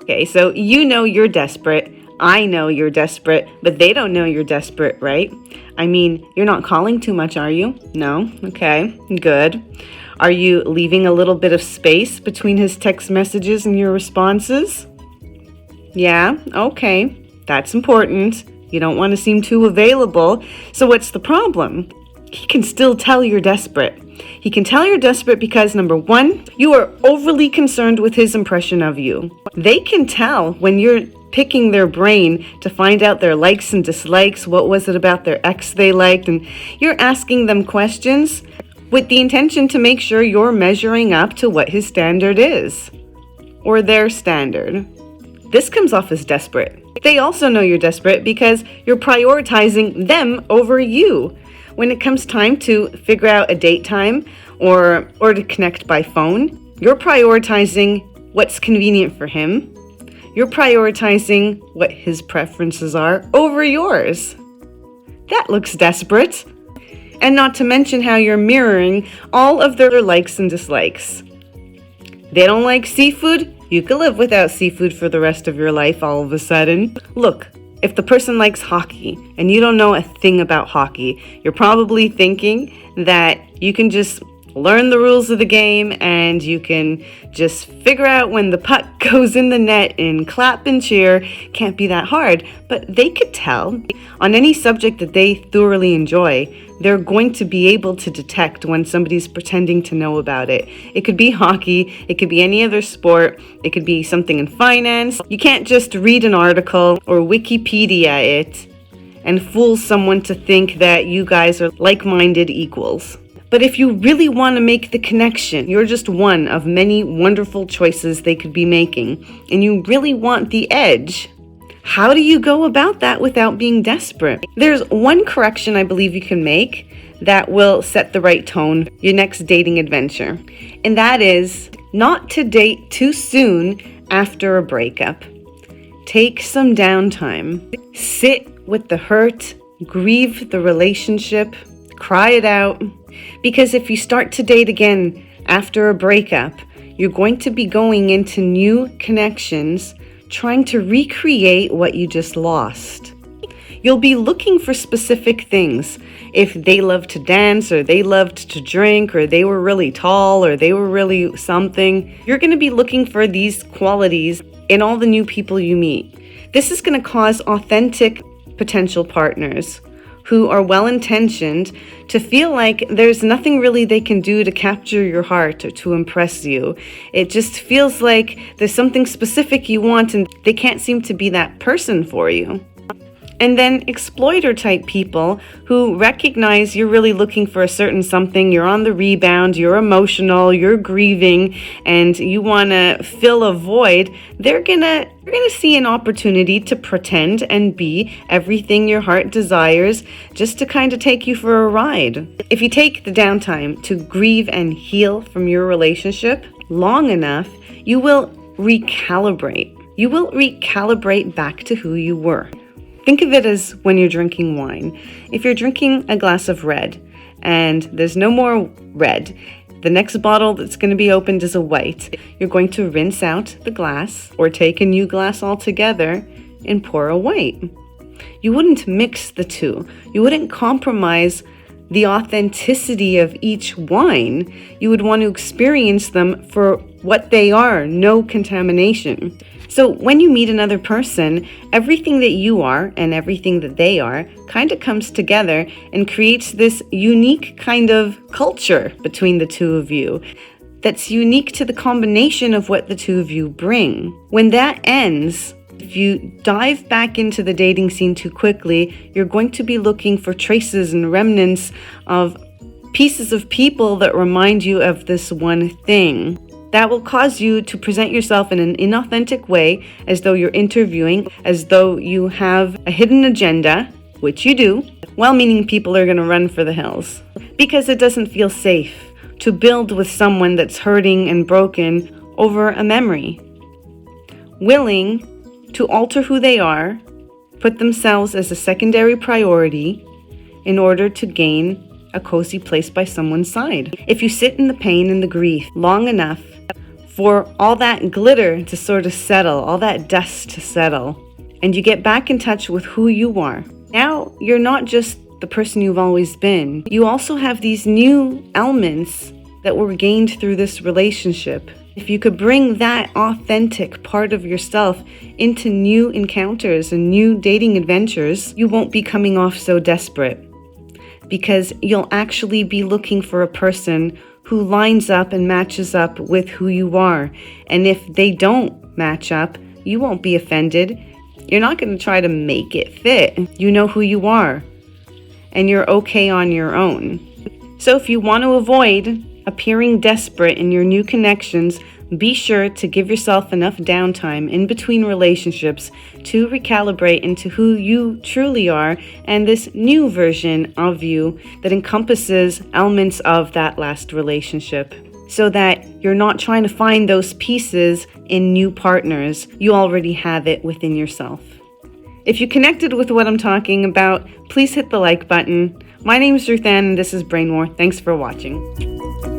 Okay, so you know you're desperate. I know you're desperate, but they don't know you're desperate, right? I mean, you're not calling too much, are you? No? Okay, good. Are you leaving a little bit of space between his text messages and your responses? Yeah, okay. That's important. You don't want to seem too available. So what's the problem? He can still tell you're desperate. He can tell you're desperate because, number one, you are overly concerned with his impression of you. They can tell when you're picking their brain to find out their likes and dislikes, what was it about their ex they liked, and you're asking them questions with the intention to make sure you're measuring up to what his standard is, or their standard. This comes off as desperate. They also know you're desperate because you're prioritizing them over you. When it comes time to figure out a date time or to connect by phone, you're prioritizing what's convenient for him. You're prioritizing what his preferences are over yours. That looks desperate. And not to mention how you're mirroring all of their likes and dislikes. They don't like seafood? You could live without seafood for the rest of your life all of a sudden. Look, if the person likes hockey and you don't know a thing about hockey, you're probably thinking that you can just learn the rules of the game and you can just figure out when the puck goes in the net and clap and cheer. Can't be that hard. But they could tell on any subject that they thoroughly enjoy, they're going to be able to detect when somebody's pretending to know about it. It could be hockey, it could be any other sport, it could be something in finance. You can't just read an article or Wikipedia it and fool someone to think that you guys are like-minded equals. But if you really want to make the connection, you're just one of many wonderful choices they could be making, and you really want the edge. How do you go about that without being desperate? There's one correction I believe you can make that will set the right tone your next dating adventure, and that is not to date too soon after a breakup. Take some downtime. Sit with the hurt, grieve the relationship, cry it out. Because if you start to date again after a breakup, you're going to be going into new connections, trying to recreate what you just lost. You'll be looking for specific things. If they loved to dance, or they loved to drink, or they were really tall, or they were really something, you're going to be looking for these qualities in all the new people you meet. This is going to cause authentic potential partners who are well-intentioned to feel like there's nothing really they can do to capture your heart or to impress you. It just feels like there's something specific you want and they can't seem to be that person for you. And then exploiter type people who recognize you're really looking for a certain something, you're on the rebound, you're emotional, you're grieving, and you want to fill a void, they're gonna see an opportunity to pretend and be everything your heart desires just to kind of take you for a ride. If you take the downtime to grieve and heal from your relationship long enough, you will recalibrate. You will recalibrate back to who you were. Think of it as when you're drinking wine. If you're drinking a glass of red and there's no more red, the next bottle that's going to be opened is a white. You're going to rinse out the glass or take a new glass altogether and pour a white. You wouldn't mix the two. You wouldn't compromise the authenticity of each wine. You would want to experience them for what they are, no contamination. So when you meet another person, everything that you are and everything that they are kind of comes together and creates this unique kind of culture between the two of you that's unique to the combination of what the two of you bring. When that ends, if you dive back into the dating scene too quickly, you're going to be looking for traces and remnants of pieces of people that remind you of this one thing. That will cause you to present yourself in an inauthentic way, as though you're interviewing, as though you have a hidden agenda, which you do. Well-meaning people are going to run for the hills because it doesn't feel safe to build with someone that's hurting and broken over a memory. Willing to alter who they are, put themselves as a secondary priority in order to gain a cozy place by someone's side. If you sit in the pain and the grief long enough for all that glitter to sort of settle, all that dust to settle, and you get back in touch with who you are. Now you're not just the person you've always been. You also have these new elements that were gained through this relationship. If you could bring that authentic part of yourself into new encounters and new dating adventures, you won't be coming off so desperate, because you'll actually be looking for a person who lines up and matches up with who you are. And if they don't match up, you won't be offended. You're not going to try to make it fit. You know who you are, and you're okay on your own. So if you want to avoid appearing desperate in your new connections, be sure to give yourself enough downtime in between relationships to recalibrate into who you truly are and this new version of you that encompasses elements of that last relationship, so that you're not trying to find those pieces in new partners. You already have it within yourself. If you connected with what I'm talking about, please hit the like button. My name is Ruthann, and this is Brain War. Thanks for watching.